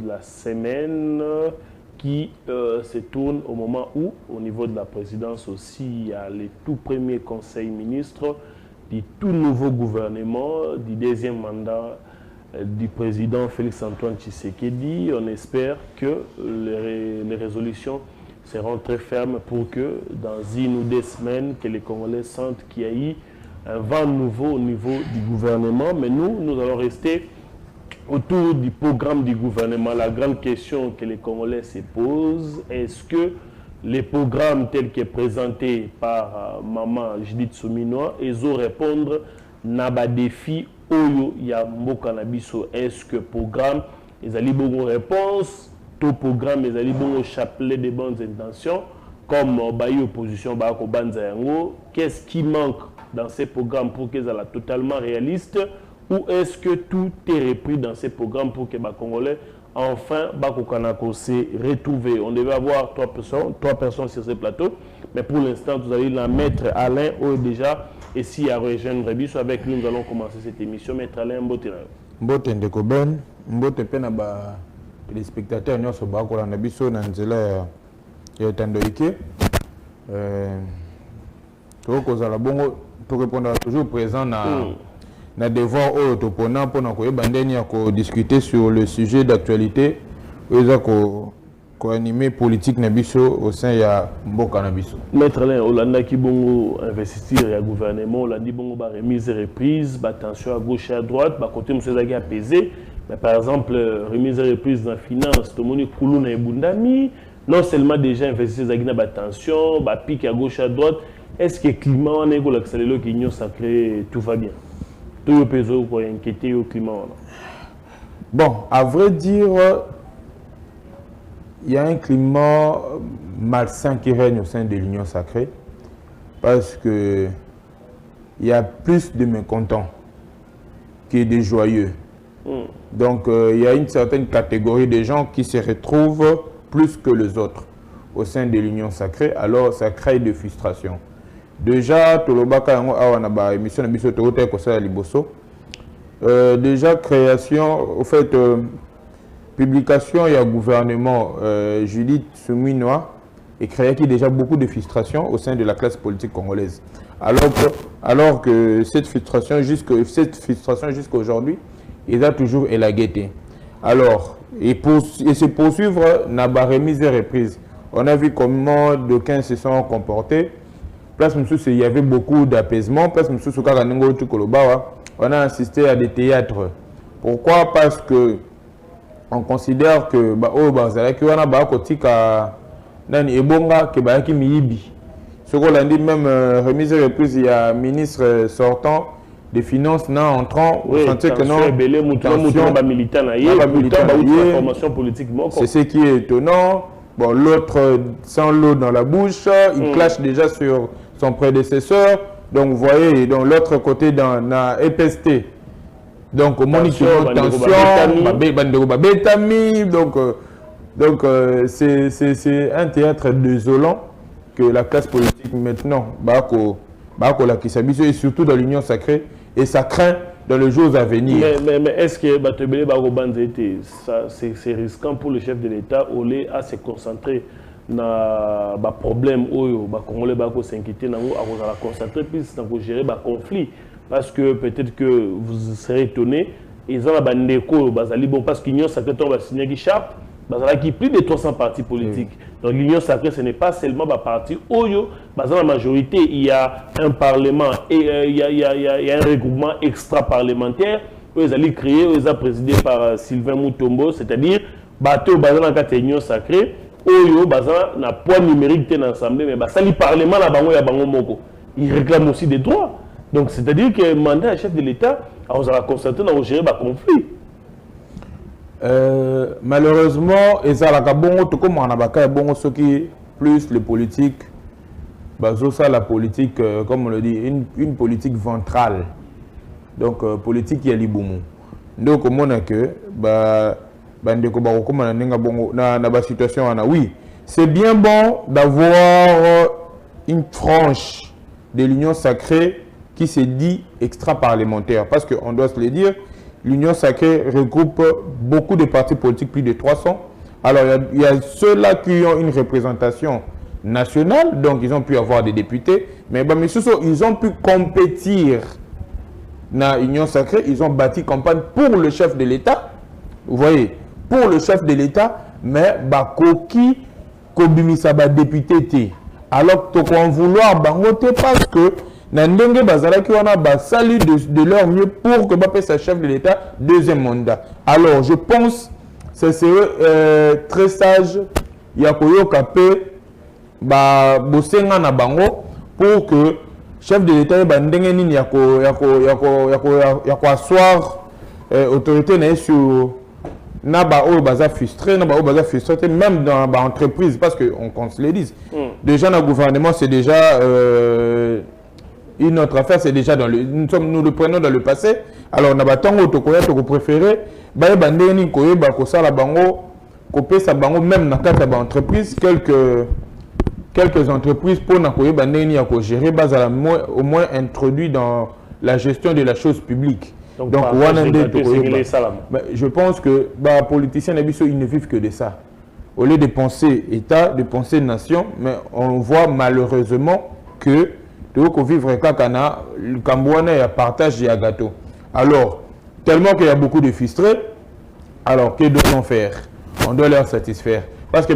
de la semaine qui se tourne au moment où, au niveau de la présidence aussi, il y a les tout premiers conseils ministres du tout nouveau gouvernement, du deuxième mandat du président Félix-Antoine Tshisekedi. On espère que les résolutions seront très fermes pour que dans 1 ou 2 semaines, que les Congolais sentent qu'il y a eu un vent nouveau au niveau du gouvernement. Mais nous allons rester autour du programme du gouvernement. La grande question que les Congolais se posent, est-ce que les programmes tels que présentés par Maman Judith Souminois, ils vont répondre à des défis Oyo ya mboka na biso? Est-ce que programme ils allaient bonne réponse, tout programme ils allaient bon chapelet de bonnes intentions comme bayi opposition ba ko banza yango? Qu'est-ce qui manque dans ces programmes pour qu'ils soient totalement réalistes, ou est-ce que tout est repris dans ces programmes pour que les Congolais enfin se retrouvent? On devait avoir 3 personnes sur ce plateau, mais pour l'instant vous allez la mettre Alain ou déjà. Et si à rejoindre Rebiso, avec nous, nous allons commencer cette émission. Maître Alain Mbotena. Mbote ndeko Ben, mbote pe na ba téléspectateurs nyonso ba ko na biso na nzela ya tandoike. To ko za la bongo to répondre toujours présent na devoir au topona pour na ko ebandeni ya ko discuter sur le sujet d'actualité oza ko animé politique nabiso au sein ya mboka nabiso. Maître Alain, Olanda qui bongo investir ya gouvernement, Olandi bongo ba remise et reprise, ba tension à gauche et à droite, ba côté monsieur Zagi apaisé, mais par exemple remise et reprise dans finance, tout moni koulou na ebundami, non seulement déjà investir Zagi na ba tension, ba pique à gauche et à droite, est-ce que climat on est go l'accélérer qui union sacré tout va bien? Tout le peso pour inquiéter au climat. Bon, à vrai dire, il y a un climat malsain qui règne au sein de l'Union sacrée parce que il y a plus de mécontents que de joyeux. Donc il y a une certaine catégorie de gens qui se retrouvent plus que les autres au sein de l'Union sacrée, alors ça crée de frustration. Déjà, déjà création, au fait, publication et gouvernement Judith Souminois et créé qui déjà beaucoup de frustration au sein de la classe politique congolaise. Alors que cette frustration jusqu'à aujourd'hui, il a toujours élagué. Alors, et se poursuivre n'a pas remise et reprise. On a vu comment d'aucuns se sont comportés. Place Moussou, il y avait beaucoup d'apaisement. Place Moussou, on a assisté à des théâtres. Pourquoi? Parce que on considère que ce qu'on a dit même remise et reprise, il y a un ministre sortant des finances entrant au sentier que non c'est ce qui est étonnant. Bon, l'autre sans l'eau dans la bouche, il clash déjà sur son prédécesseur. Donc vous voyez, dans l'autre côté dans la EPST. Donc, monitoring tension, donc c'est un théâtre désolant que la classe politique maintenant et surtout dans l'Union sacrée, et ça craint dans les jours à venir. Mais est-ce que c'est risquant pour le chef de l'État à se concentrer dans le problème où les Congolais s'inquiéter, à concentrer plus dans gérer le conflit? Parce que peut-être que vous serez étonné, ils ont abandonné parce que l'Union sacrée va signer qui charte, qui plus de 300 partis politiques. Donc l'Union sacrée, ce n'est pas seulement un parti Oyo, dans la majorité, il y a un parlement et il y a un regroupement extra-parlementaire. Ils ont créé, ils ont présidé par Sylvain Mutombo, c'est-à-dire bateau dans la l'Union sacrée, Oyo, na poids numérique dans l'Assemblée, mais ça le parlement là bango ya bango moko. Ils réclament aussi des droits. Donc c'est-à-dire que le mandat chef de l'État a constaté dans gérer le conflit. Malheureusement, et ça la bongo tout comme on a bongo ce qui plus les politiques, ça la politique comme on le dit une politique ventrale. Donc politique qui est liboumou. Donc on a que situation oui, c'est bien bon d'avoir une frange de l'Union sacrée qui se dit extra-parlementaire, parce qu'on doit se le dire, l'Union sacrée regroupe beaucoup de partis politiques, plus de 300. Alors, il y a ceux-là qui ont une représentation nationale, donc ils ont pu avoir des députés, mais ils ont pu compétir dans l'Union sacrée, ils ont bâti campagne pour le chef de l'État, vous voyez, pour le chef de l'État, mais Bakoki, Kobimisa, député, alors tu peux en vouloir bangote parce que Nandenge Bazalaki wana basali de leur mieux pour que Mbappé soit chef de l'État deuxième mandat. Alors je pense que c'est très sage Yakoyo Kapé bosenga na bango pour que chef de l'État bandenge nini yako asseoir autorité na sur na ba o baza frustré même dans ba entreprise parce que on se le dise. Déjà dans le gouvernement c'est déjà une autre affaire, c'est déjà dans le nous le prenons dans le passé. Alors na ba tango to préféré ba bandenge ni koye ba ko sala bango ko pesa bango même na kata ba entreprise quelques entreprises pour nakoye bandeni ya ko gérer bazala au moins introduit dans la gestion de la chose publique. Donc je pense que les politiciens ils ne vivent que de ça. Au lieu de penser État, de penser nation, mais on voit malheureusement que de vivre kakana, le Cambouana, il y a partage et gâteau. Alors, tellement qu'il y a beaucoup de frustrés, alors que doit-on faire? On doit leur satisfaire. Parce que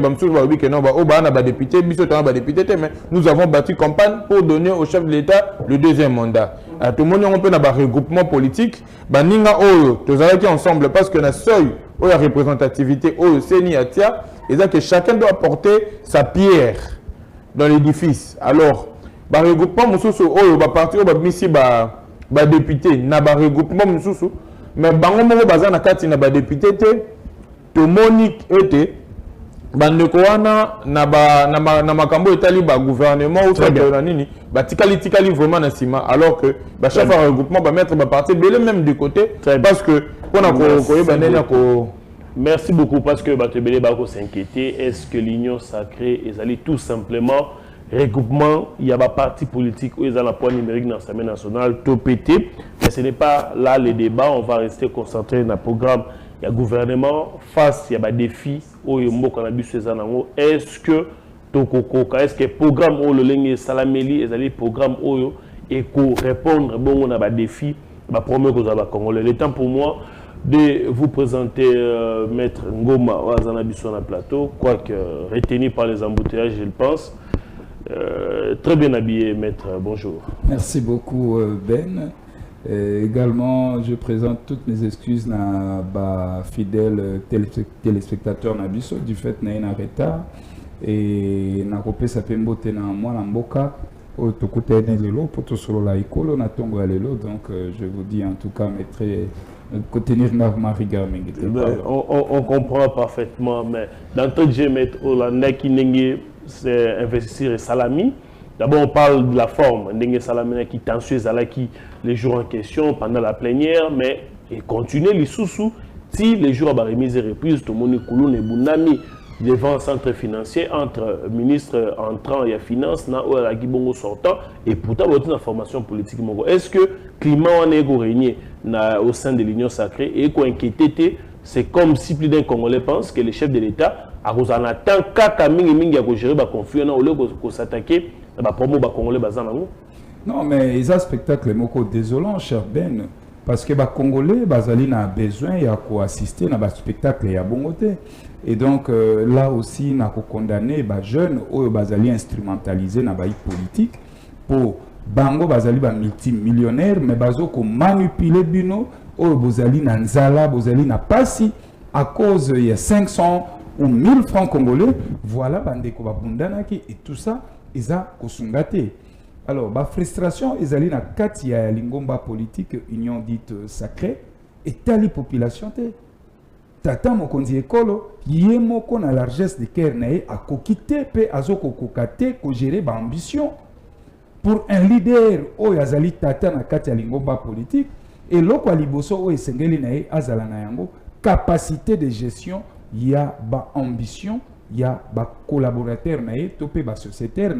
nous avons battu campagne pour donner au chef de l'État le deuxième mandat. Tout le monde a un regroupement politique. Nous sommes ensemble parce que la seule représentativité, que chacun doit apporter sa pierre dans l'édifice. Alors, le regroupement va partir député, regroupement mais député, tout le monde était. Bandeko wana na makambo etali ba gouvernement ou ça na nini ba tikali vraiment na sima alors que ba chef de regroupement ba mettre ba parti belé même du côté parce que on a merci beaucoup parce que ba tebele ba ko s'inquiéter est-ce que l'union sacrée est tout simplement regroupement il y a ba parti politique où ils ont la poids numérique dans l'Assemblée nationale tout pété mais ce n'est pas là le débat on va rester concentré dans le programme. Il y a gouvernement face, il y a des défis. Est-ce que le programme ou le Salameli est le programme et pour répondre bon à des défis, promet que vous avez Congolais. Le temps pour moi de vous présenter Maître Ngoma Wazanabiso na plateau, quoique retenu par les embouteillages, je le pense. Très bien habillé, Maître. Bonjour. Merci beaucoup, Ben. Également, je présente toutes mes excuses à fidèles téléspectateurs Nabiso du fait qu'il y a un retard et na kopé ça peut mbote na moi na mboka au tokote na lelo poto solo la ikolo na tongo lelo donc je vous dis en tout cas tenir ma rigueur. On comprend parfaitement mais dans tout je mettre Hollande qui n'est c'est investir et salami. D'abord, on parle de la forme. Ndenge Salamina qui tensueuse qui les jours en question pendant la plénière, mais et continuer les sous-sous si les jours à remise et reprise, tout le monde est bounami devant le centre financier entre ministre entrant et finance, na ou la Gibongo sortant, et pourtant, il y a une formation politique. Est-ce que le climat a régné au sein de l'Union sacrée et qu'on inquiété, c'est comme si plus d'un Congolais pense que le chef de l'État a attend qu'à mingi à gérer la confusion au lieu de s'attaquer. Non, mais ils ont un spectacle désolant, cher Ben, parce que les Congolais ont besoin d'assister à un spectacle à bon côté. Et donc là aussi, on a condamné les jeunes qui instrumentalisés dans la politique pour bango bazali multimillionnaires, mais bazo ko manipuler bino bozali na nzala, bozali na pasi à cause il y a 500 ou 1000 francs congolais. Voilà bandeko babundanaki et tout ça. Isa kosungate. Alors, la frustration, ils allaient dans kati ya lingomba politique, union dite sacrée, et tali population te. Tata mokonzi ekolo, yé moko na largesse de cœur nae a kokite pe azoko kokate ko gérer ba ambition. Pour un leader o yazali tata na kati ya lingomba politique, et loko liboso o esengeli nae azala na yango capacité de gestion, ya ba ambition. Il y a des collaborateurs, des sociétaires.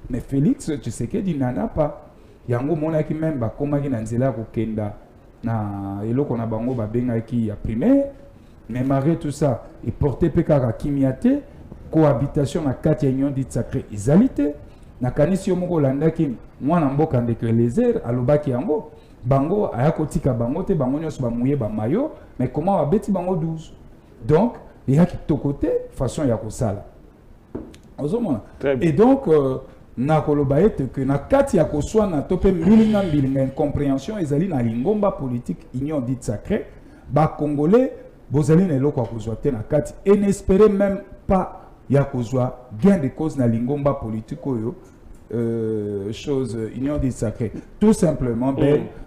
Mais Félix, tu sais que tu n'en as pas. Il y a un moment qui même comment il y a na eloko na bango babengaki ya primaire, mais malgré tout ça et porté pekaka kimiate cohabitation na kati ya union dite sacrée ezalité na kanisi yo moko landaki mwana mboka ndeke Lézère alobaki yango bango aya kotika bango te bango nyonso bamuye ba mayo mais comment babeti bango 12 donc il y a qui côté façon ya kosala ozomona et donc na koloba ete que na kati ya koswa na tope milinga incompréhension ezali na lingomba politique union dite sacrée ba congolais bozali na eloko akozwa te na kati et n'espérez même pas ya kozwa gain de cause na lingomba politique oyo chose union dite sacrée tout simplement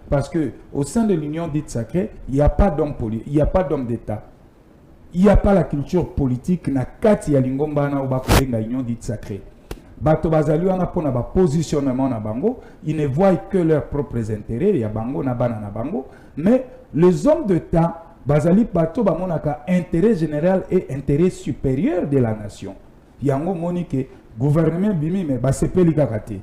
parce que au sein de l'union dite sacrée il n'y a pas d'homme politique, il n'y a pas d'homme d'état, il n'y a pas la culture politique na kati ya lingomba na oba kolenga union dite sacrée. Bato bazali wana pona ba positionnement na bango, ils ne voient que leurs propres intérêts ya bango na bana na bango, mais les hommes d'état bazali bato ba monaka intérêt général et intérêt supérieur de la nation. Yango monique gouvernement bimi mais ba sepeli kakate.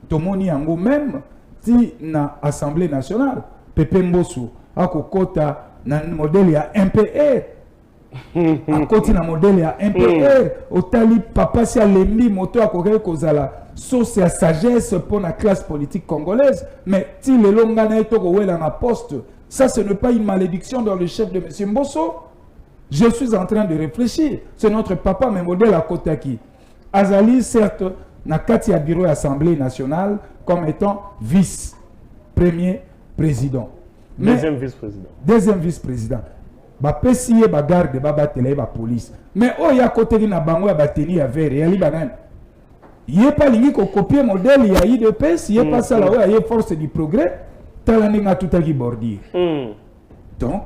To moni yango même ti na assemblée nationale Pepe Mbosso akokota na modèle ya MPR. A côté na modèle ya MPR otali papa si alembi moto akoke kozala source ya sagesse pour la classe politique congolaise mais ti le longa na etoko wela na poste ça ce n'est pas une malédiction dans le chef de monsieur Mbosso. Je suis en train de réfléchir, c'est notre papa mais modèle à Kotaki azali certes na kati ya bureau assemblée nationale comme étant vice premier président deuxième vice-président ba pesiye ba garde ba batele ba police mais oh ya côté na bango ya bateni ya vert ya libanan yé pas lingi ko copier modèle ya IDPS yé pas ça là ouais yé force du progrès talani nga tout qui bordir donc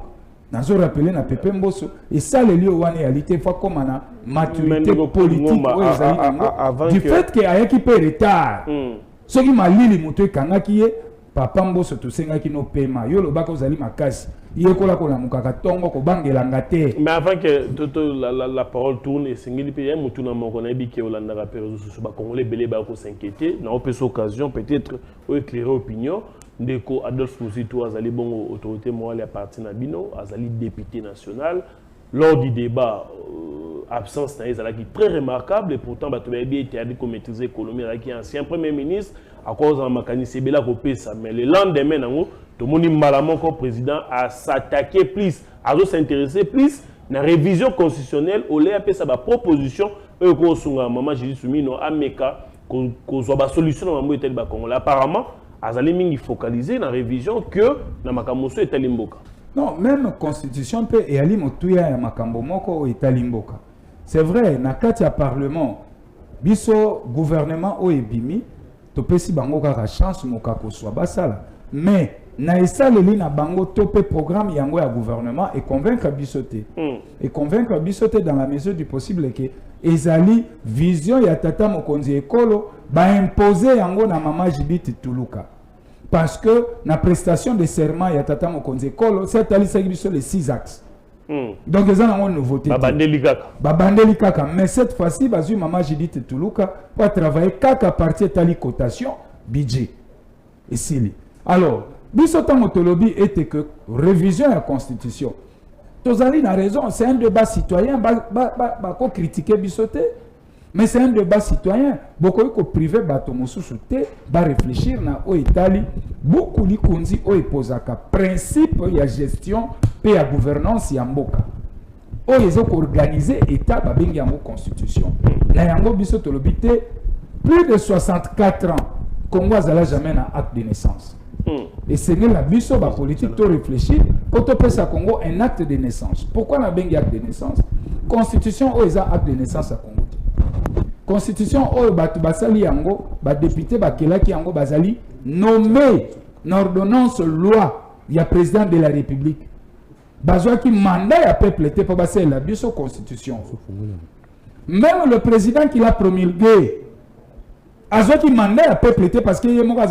nazo rappeler na Pepe Mbosso et ça le lieu wana réalité fois comme na maturité politique du fait que ayaki pe retard ce qui m'a li muto kanga qui est papa Mbosso to senga ki no pema yo lo bako zali makasi yekola ko na mukaka tongo ko bangela ngate mais avant que la parole tourne et singili pe ya mutu na moko na bi ke olanda ka réseaux sociaux ba congolais belé ba ko s'inquiéter na opé occasion peut-être ou éclairer opinion ndeko Adolphe Muzito azali bongo autorité morale à partir na bino azali député national lors du débat absence na ezalaki très remarquable et pourtant bato ba bi été adi ko maîtriser économie qui ancien premier ministre à cause de mécanisme bela ko pesa mais le lendemain nango tout le monde malamment comme président à s'attaquer plus à s'intéresser plus na révision constitutionnelle au lieu de sa proposition ko sunga maman Jésus Soumino ameka ko zo ba solution na mambo etel ba Congolais apparemment azali mingi focaliser na révision que na makamoso etalimboka non même constitution peut et ali motuya ya makambo moko etalimboka c'est vrai na kati ya parlement biso gouvernement o ebimi to pesi bango kaka chance mokako soit basala mais na esaleli na bango topé programme yango ya gouvernement et convaincre bisoté et convaincre bisoté dans la mesure du possible que ezali vision ya tata mokonzi ekolo ba imposer yango na mama Judith Tuluka parce que na prestation de serment ya tata mokonzi ekolo c'est ali biso les 6 axes donc ils ont une nouveauté babandeli kaka mais cette fois-ci bazu mama Judith Tuluka pour travailler kaka partie tali cotation budget et sili alors biso tango tolobi était que révision de la constitution tozali na raison c'est un débat citoyen ba ko critiquer bisoté mais c'est un débat citoyen beaucoup ko privé bato mosusu te ba réfléchir na o etali beaucoup li konzi o epozaka principe ya gestion pe ya gouvernance ya mboka o yezo ko organiser état ba bengi yango constitution na yango biso tolobi te plus de 64 ans Congo azala jamais na acte de naissance. Et c'est la biso ba politique to réfléchir pour te passer à Congo un acte de naissance. Pourquoi na bengi acte de naissance? Constitution o eza acte de naissance à Congo. Constitution o batu basali yango ba député ba kelaki yango bazali nommé n'ordonnance loi ya président de la République. Bazwa ki mandat ya peuple te pour basser la biso constitution. Même le président qui l'a promulgué Azoki mandat à peuple parce qu'il y a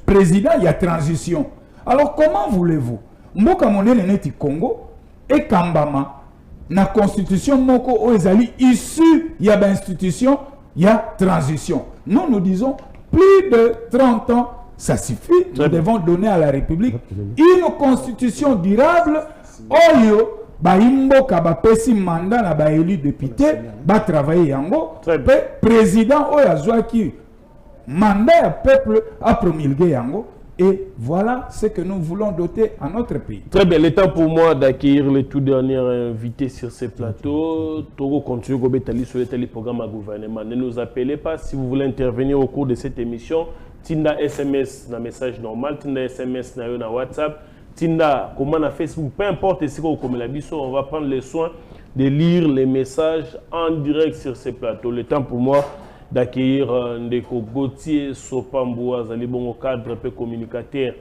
président, il y a transition. Alors comment voulez-vous? Mboka monene neti Congo et Kambama na constitution moko o ezali issu il y a institution, il y a transition. Nous disons plus de 30 ans ça suffit. Nous devons donner à la République une constitution durable. Oyo, Imboka bapesi mandat na ba élu député, ba travailler yango. Président oyo azwaki mandat à peuple a promulgué yango. Et voilà ce que nous voulons doter à notre pays. Très bien, le temps pour moi d'accueillir les tout derniers invités sur ce plateau. Togo continue Gobetali sur le programme à gouvernement. Ne nous appelez pas si vous voulez intervenir au cours de cette émission. Tinda SMS na message normal, Tinda SMS na WhatsApp, Tinda comment na Facebook, peu importe ce que vous comme la biso, on va prendre le soin de lire les messages en direct sur ce plateau. Le temps pour moi d'accueillir Ndeko Gauthier Sopamboua, bon cadre peu communicateur.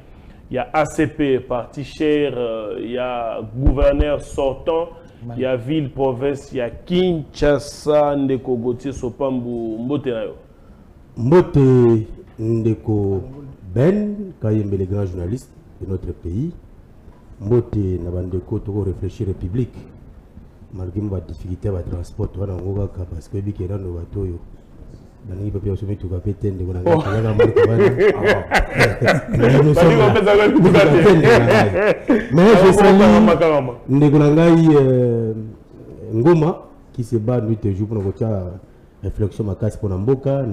Il y a ACP, parti cher, il y a gouverneur sortant, il y a ville, province, il y a Kinshasa, Ndeko Gauthier Sopambou, Mbote Nayo. Mbote Ndeko Ben, Kayembe, les grands journalistes de notre pays. Mbote Nabandeko, Togo réfléchir République. Malgré ma difficulté à transport, parce que Bikera no Batoyo. Mais je salue Ngoma qui se bat nuit et jour pour notre réflexion pour Namboka.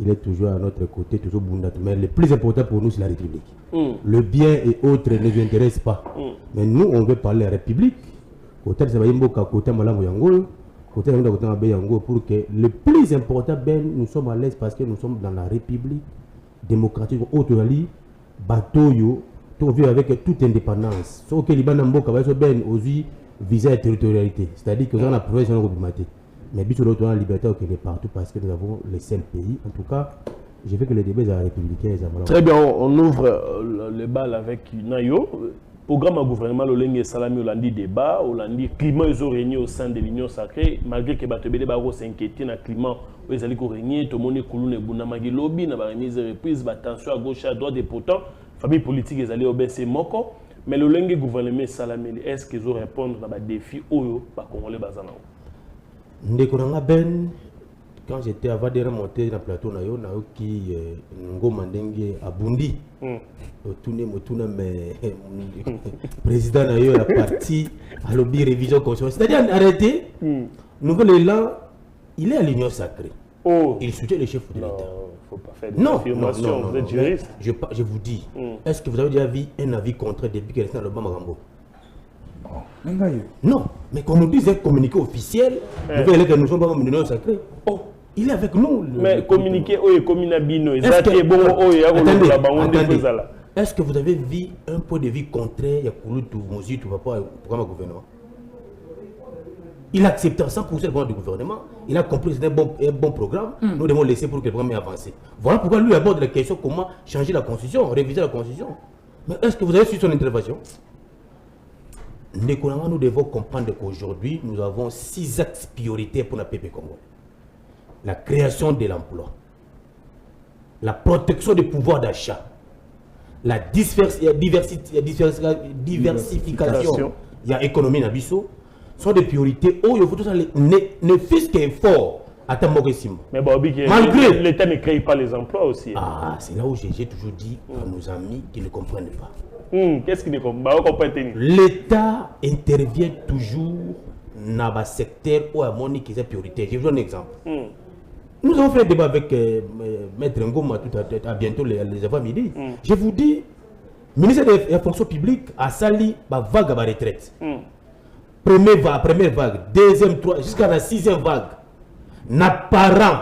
Il est toujours à notre côté, toujours Bundat. Mais le plus important pour nous, c'est la République. Le bien et autres ne nous intéressent pas. Mais nous, on veut parler de la République. Côté de Mboka, côté Malambo Yango. Pour que le plus important, nous sommes à l'aise parce que nous sommes dans la République démocratique. Autrement, Batoyo, tout vit avec toute indépendance. Sauf que les Banamboka va aussi viser la territorialité. C'est-à-dire que nous avons la province de la mais nous avons la liberté partout parce que nous avons les 5 pays. En tout cas, je veux que les débats républicains. Très bien, on ouvre le bal avec Nayo. Programme à gouvernement, l'Olenge Salami Olandi débat, Olandi climat ils ont régné au sein de l'Union sacrée, malgré que Batobede Baro s'inquiétait dans le climat où ils allaient régner, tout le monde est coulé, Bounamagi lobby, n'a pas remise reprise, tension à gauche, à droite, et pourtant, famille politique ils allaient obeisser Moko, mais l'Olenge gouvernement Salami, est-ce qu'ils ont répondre à des défis Oyo, par Congolais Bazanao? Ndekoranga Ben, quand j'étais avant de remonter dans le plateau, qui Ngoma Ndenge à Bundi, mais président Nayo la partie à lobby révision constitutionnelle. C'est-à-dire arrêter, nouvel élan, il est à l'Union sacrée. Il soutient le chef de l'État. Faut pas faire des affirmations, vous êtes juriste. Je vous dis, est-ce que vous avez déjà vu un avis contraire depuis qu'il est dans le Bamarambo? Non, mais qu'on nous dise un communiqué officiel, que nous sommes pas dans l'Union sacrée. Il est avec nous. Mais communiquer, communabino, est-ce que vous avez vu un point de vue contraire à Kouloutou, par rapport au programme gouvernement? Il a accepté à 100% le programme du gouvernement. Il a compris que c'est un bon programme. Nous devons laisser pour que le programme ait avancé. Voilà pourquoi lui aborde la question comment changer la constitution, réviser la constitution. Mais est-ce que vous avez suivi son intervention? Nous devons comprendre qu'aujourd'hui, nous avons 6 axes prioritaires pour la PP Congo. La création de l'emploi, la protection du pouvoir d'achat, la diversification, il y a l'économie Nabiso, sont des priorités où il faut ne fût qu'effort à Tamboresimo. Mais malgré l'État ne crée pas les emplois aussi. Ah, c'est là où j'ai toujours dit à nos amis qui ne comprennent pas. Qu'est-ce qui ne comprennent pas? L'État intervient toujours dans le secteur où il y a priorité. Je vous donne un exemple. Nous avons fait un débat avec Maître Ngoma tout à bientôt les avant-midi. Je vous dis, le ministère de la fonction publique a sali la vague à la retraite. Première vague, deuxième, troisième, jusqu'à la 6e vague. Par an,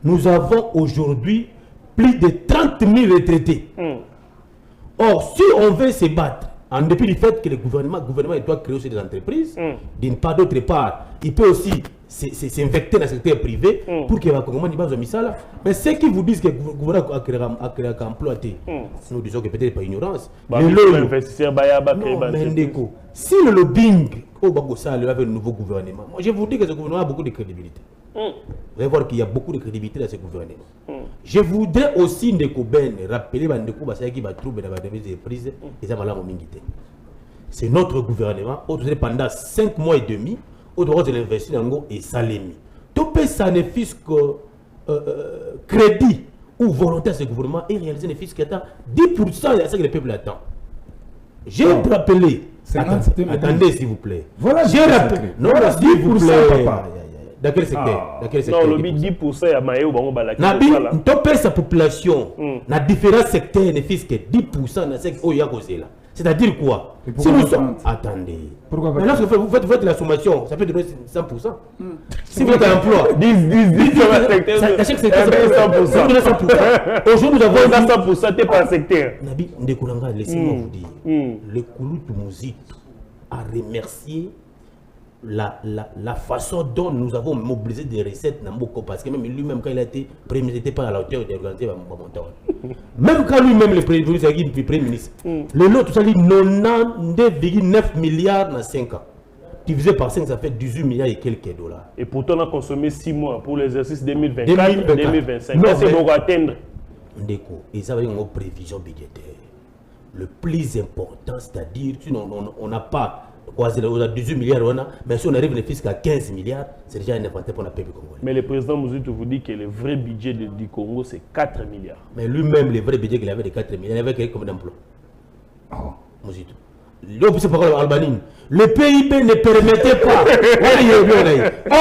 nous avons aujourd'hui plus de 30 000 retraités. Or, si on veut se battre, en dépit du fait que le gouvernement doit créer aussi des entreprises, d'une part, d'autre part, il peut aussi s'invecter dans le secteur privé pour que les Congolais n'y passent au mais ceux qui vous disent que le gouvernement a créé un emploi, nous disons que peut-être pas ignorance. Si le lobbying avec le nouveau gouvernement, moi je vous dis que ce gouvernement a beaucoup de crédibilité. Vous allez voir qu'il y a beaucoup de crédibilité dans ce gouvernement. Je voudrais aussi rappeler qui va trouver dans la prise et ça va là c'est notre gouvernement pendant 5 mois et demi au droit de l'investir dans et Salemi. Tout ça ne fût que crédit ou volontaire ce gouvernement et réaliser les fiscs qui attendent 10% de ce que le peuple attend. J'ai rappelé. Attendez s'il vous plaît. Voilà, j'ai rappelé. Non, s'il vous plaît. Dans quel secteur? Non, le 10% à Maïo, Nabi, on sa population. Dans différents secteurs, les fiscs 10% dans ce qu'il y a causé là. C'est-à-dire quoi? Si nous sommes... Attendez. Pourquoi pas? Lorsque vous faites la sommation, ça peut donner 100%. Si vous êtes à l'emploi, 10 sachez que c'est 100%. Aujourd'hui, nous avons 100%, t'es pas un secteur. Nabi, Ndekoulanga, laissez-moi vous dire. Le Kouloutou Mouzit a remercié la façon dont nous avons mobilisé des recettes dans Mboko, parce que même lui-même, quand il a été Premier ministre, n'était pas à la hauteur d'organiser même quand lui-même, le Premier ministre, le lot, tout ça, dit 92,9 milliards dans 5 ans. Divisé par 5, ça fait 18 milliards et quelques dollars. Et pourtant, on a consommé 6 mois pour l'exercice 2024-2025. C'est pour atteindre. Ndeko, et ça va dire une prévision budgétaire. Le plus important, c'est-à-dire, on n'a pas. On a 18 milliards, mais si on arrive les fiscs à 15 milliards, c'est déjà un inventaire pour le peuple congolais. Mais le président Mouzito vous dit que le vrai budget du Congo, c'est 4 milliards. Mais lui-même, le vrai budget qu'il avait de 4 milliards, il avait créé combien d'emplois? Mouzito. C'est pas comme l'Albanie. Le PIB ne permettait pas.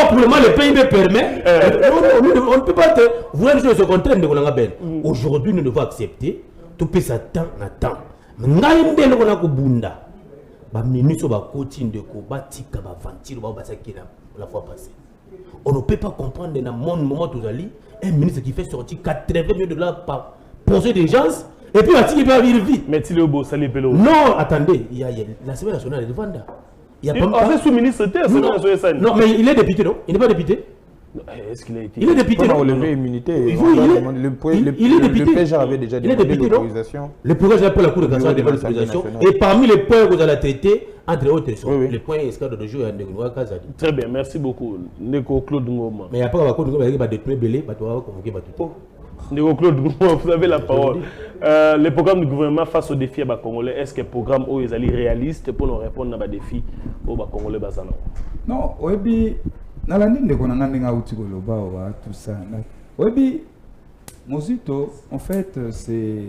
Pour le moment, le PIB permet. On ne peut pas. Vous voyez, je suis contraint de vous. Aujourd'hui, nous devons accepter. Tout peut s'attendre à temps. Mais nous avons ba ministre ba coaching de ko ba tika ba ventir ba basaki la fois passée. On ne peut pas comprendre dans mon moment tout ali un ministre qui fait sortir 80 millions de dollars par projet d'urgence et puis il va vivre vite. Mais il est beau, ça l'est beau. Non, attendez, il y a la semaine nationale de Vanda. Il y a pas c'est sous-ministre non, mais il est député non? Il n'est pas député. Est-ce qu'il a été? Il est député. On lever immunité. Le PJ avait déjà demandé l'autorisation. Le projet pour la Cour de cassation demande l'autorisation. Et parmi les points que vous allez traiter, entre autres, sont les points escadres de jour et de Kazadi. Très bien, merci beaucoup. Neko Claude Ngoma. Mais après, la Cour de Ngoma, il va détruire Belé, il va convoquer tout. Neko Claude Ngoma, vous avez la parole. Le programme du gouvernement face aux défis à Congolais, est-ce que le programme est réaliste pour nous répondre à des défis aux Congolais? Non, oui. Nalandi ndeko na nanga uti koloba wa tout ça. Webi Mouzito, en fait, c'est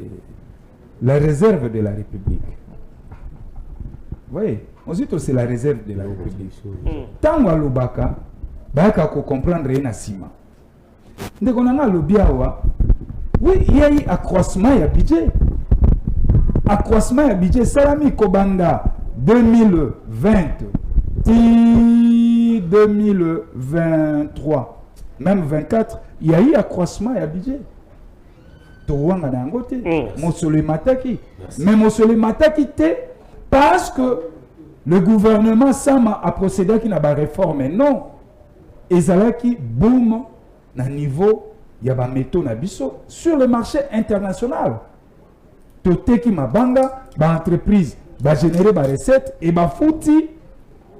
la réserve de la République. Oui, Mouzito, c'est la réserve de la République. Tant que l'obaka, baka ko comprendre na sima. Ndeko nanga lobiawa, oui, il y a eu accroissement ya budget. Accroissement ya budget salami kobanda 2020. 2023, même 24, il y a eu accroissement à budget. Touanga Dangote, Mosole Mataki. Mais Mosole Mataki, parce que le gouvernement Sama a procédé à la réforme. Non. Et Zalaki, boum, à niveau, il y a des métaux sur le marché international. Toteki Mabanga, l'entreprise va générer des recettes et va fouti.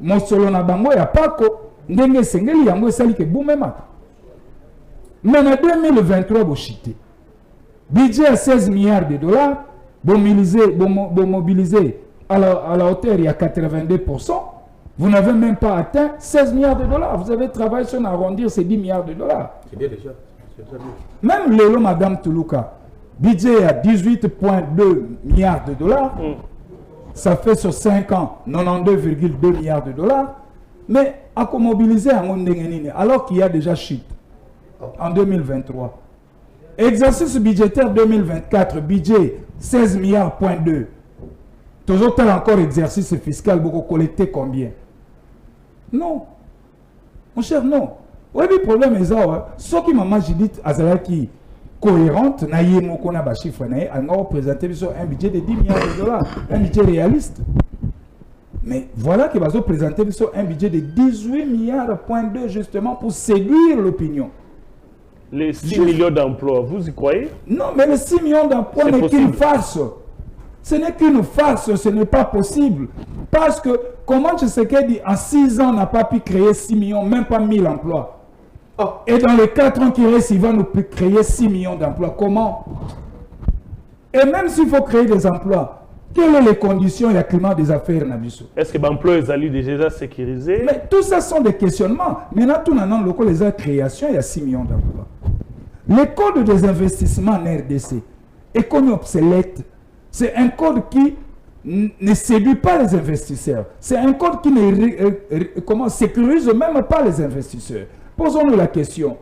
Mon solo na bango ya pako ndenge sengeli yango esali ke boumema. Mais en 2023 bo chité. Budget à 16 milliards de dollars, bon mobilisé à la hauteur il y a 82%. Vous n'avez même pas atteint 16 milliards de dollars. Vous avez travaillé sur arrondir ces 10 milliards de dollars. C'est bien déjà. Même Lélo Madame Toulouka, budget à 18,2 milliards de dollars. Ça fait sur 5 ans 92,2 milliards de dollars. Mais à mobiliser alors qu'il y a déjà chute en 2023. Exercice budgétaire 2024, budget 16 milliards, point 2. Toujours encore exercice fiscal, beaucoup collecté combien? Non. Mon cher, non. Oui, le problème est ça. Ce qui m'a dit, Azalaki, cohérente, n'a pas chiffre, on a présenté un budget de 10 milliards de dollars, un budget réaliste. Mais voilà qu'il va se présenter un budget de 18 milliards, point 2, justement, pour séduire l'opinion. Les 6 millions d'emplois, vous y croyez? Non, mais les 6 millions d'emplois n'est qu'une farce. Ce n'est qu'une farce, ce n'est pas possible. Parce que, comment Tshisekedi dit, en 6 ans, n'a pas pu créer 6 millions, même pas 1000 emplois. Et dans les 4 ans qui restent, il va nous créer 6 millions d'emplois. Comment? Et même s'il faut créer des emplois, quelles sont les conditions et le climat des affaires Nabiso? Est-ce que l'emploi est déjà sécurisé? Mais tout ça sont des questionnements. Maintenant, tout le monde, les créations, il y a 6 millions d'emplois. Le code des investissements en RDC est connu obsolète. C'est un code qui ne séduit pas les investisseurs. C'est un code qui ne sécurise même pas les investisseurs. Posons-nous la question.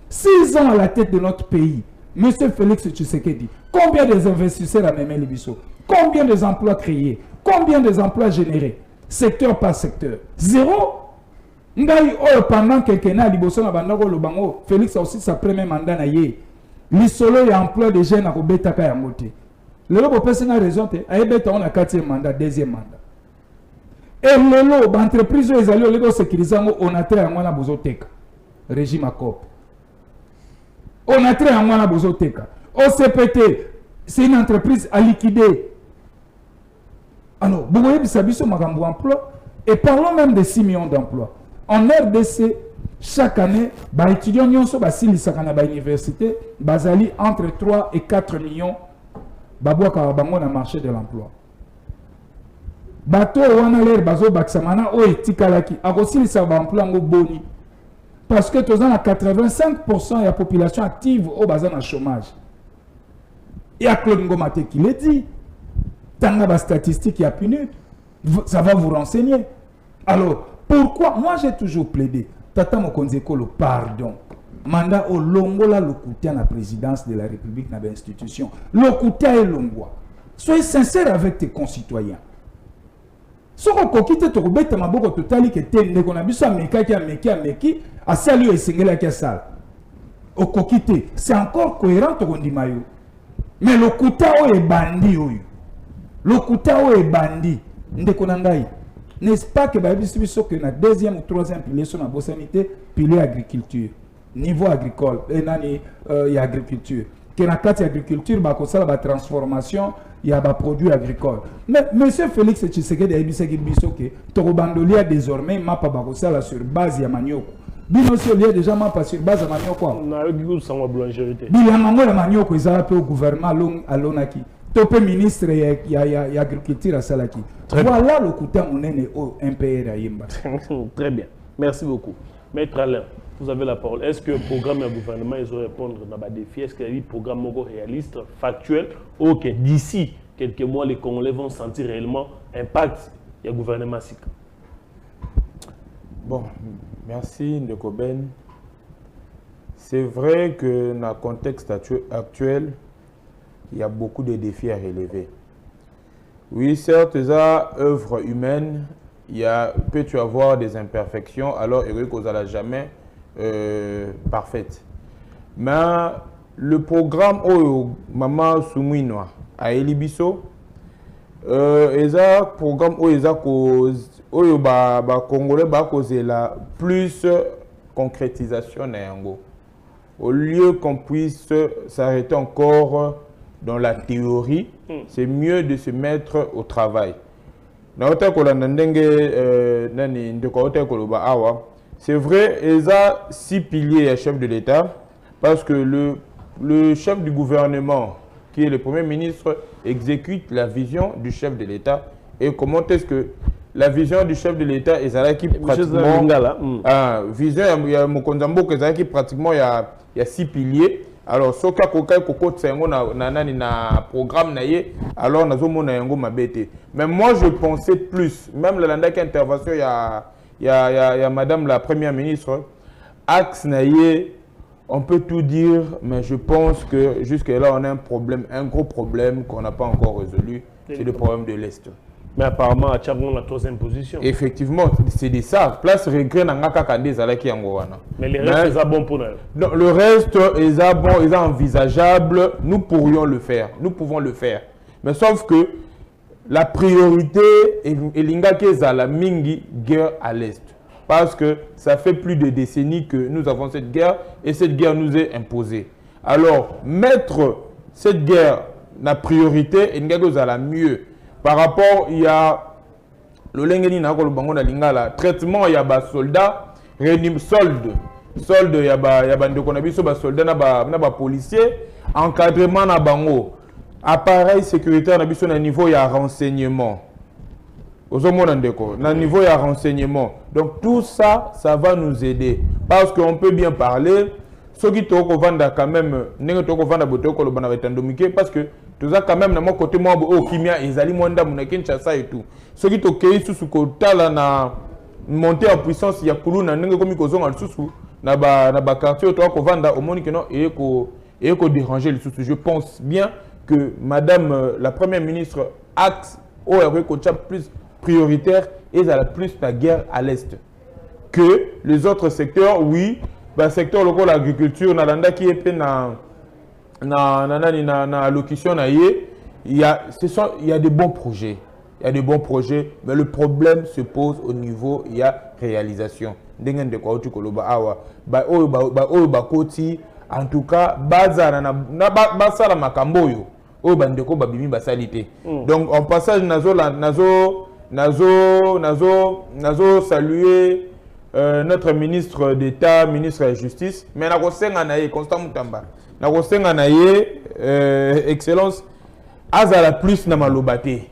6 ans à la tête de notre pays, M. Félix Tshisekedi, combien des investisseurs a mené Libiso? Combien des emplois créés? Combien des emplois générés? Secteur par secteur. 0. Pendant quelques années, Félix a aussi sa première mandat. L'isolo y a emploi de jeunes à Robetaka Yamote. Le lobo personne a raison, on a 4e mandat, 2e mandat. Et le lobo, l'entreprise est allée au Lego sécurisé, on a trait à moi la bozoteka. Régime à COP. On a trait à moi la bozoteka. OCPT, c'est une entreprise à liquider. Alors, vous voyez, ça a magambo emploi. Et parlons même de 6 millions d'emplois. En RDC, chaque année, les étudiants à l'université, basali entre 3 et 4 millions dans le marché de l'emploi. Bato wana l'air bazo baksamana o etikalaki akosi sa emploi ngo boni parce que tous à 85% de la population active au bazan à chômage. Et à Claude Ngomate qui l'a dit, tanga ba statistique y a puni, ça va vous renseigner. Alors, pourquoi moi j'ai toujours plaidé Tata Mokonzeko le pardon. Mandat au Longola le Koutia à la présidence de la République dans l'institution. Le Koutia est Longwa. Soyez sincère avec tes concitoyens. Si vous avez quitté le bête, ma boque totale qui était né qu'on a vu ça, meki, à salut et singela qui a sale. Au coquité, c'est encore cohérent au Gondimayo. Mais le Koutia est bandit. Le Koutia est bandit. N'est-ce pas que la deuxième ou troisième pilier sur la bossanité, pilier agriculture. Niveau agricole, il y a agriculture. Que dans la agriculture, il y a la transformation, il y a des produits agricoles. Mais M. Félix Tshisekedi a dit que Torobandolia désormais m'a pas sur base de Manioko. Binosi lié déjà m'a pas sur base de Manioko. On a eu ça en boulangerie. Bilango la Manioko ils ont au gouvernement à l'onaki. Topé ministre il y a agriculture à Salaki. Voilà le coup de monnaie au MPR à Yimba. Très bien. Merci beaucoup. Maître Alain, vous avez la parole. Est-ce que le programme du gouvernement ils vont répondre dans les défis? Est-ce qu'il y a un programme réaliste, factuel, ou que d'ici quelques mois, les Congolais vont sentir réellement l'impact du gouvernement SICA? Bon, merci Ndeko Ben. C'est vrai que dans le contexte actuel, il y a beaucoup de défis à relever. Oui, certes, il y a œuvre humaine, peut-tu avoir des imperfections, alors il n'y a jamais parfaite. Mais le programme Maman Soumouinoa à Elibiso, il y a un programme où il y a Congolais la plus concrétisation. Au lieu qu'on puisse s'arrêter encore dans la théorie, c'est mieux de se mettre au travail. C'est vrai, il y a 6 piliers à chef de l'État, parce que le chef du gouvernement, qui est le Premier ministre, exécute la vision du chef de l'État. Et comment est-ce que la vision du chef de l'État est pratiquement... vision, il y a Mokonzambo qui pratiquement il y a 6 piliers. Alors, si vous avez un programme, alors nous avons mabete. Mais moi, je pensais plus, même la intervention, il y a Madame la Première ministre, axe naïe, on peut tout dire, mais je pense que jusque-là, on a un problème, un gros problème qu'on n'a pas encore résolu, c'est le problème de l'Est. Mais apparemment, à Tchadon, la 3e position. Effectivement, c'est de ça. Place regret dans Ngakakande Zalaki Angowana. Mais le reste, c'est bon pour nous. Non, le reste, est bon, est envisageable. Nous pourrions le faire. Nous pouvons le faire. Mais sauf que la priorité est l'Ingake Zala Mingi, guerre à l'Est. Parce que ça fait plus de décennies que nous avons cette guerre et cette guerre nous est imposée. Alors, mettre cette guerre la priorité, Ingake Zala mieux. Par rapport, il y a le Lengeni Nakolo Bango na Lingala, traitement, il y a des soldats, solde, il y a des soldats, na policiers, encadrement na bango, appareil sécuritaire na biso na niveau il y a renseignement. Na niveau il y a renseignement. Donc tout ça, ça va nous aider. Parce qu'on peut bien parler, ceux qui te vendent quand même, n'est-ce pas vendre boto ko le banavetandomike parce que tout ça quand même na mon côté moi au kimia ezali mwanda munaki Kinshasa et tout. Ceux qui te kei sous kota là na monter en puissance ya kulu na ndenge komi kozonga sous na ba quartier to ko vanda au monde que non et ko déranger le sous. Je pense bien que madame la première ministre axe au plus prioritaire et à la plus la guerre à l'est que les autres secteurs. Oui, le secteur local l'agriculture nalanda qui est na allocution il y a des bons projets. Il y a des bons projets, mais le problème se pose au niveau il y a réalisation. En tout cas, bazara makamboyo o bandeko babimi basalite. Donc en passage nazo saluer notre ministre d'État, ministre de la Justice, mais na kosenga na ye Constant Mutamba. Na kosenga na ye excellence azala plus na malobate.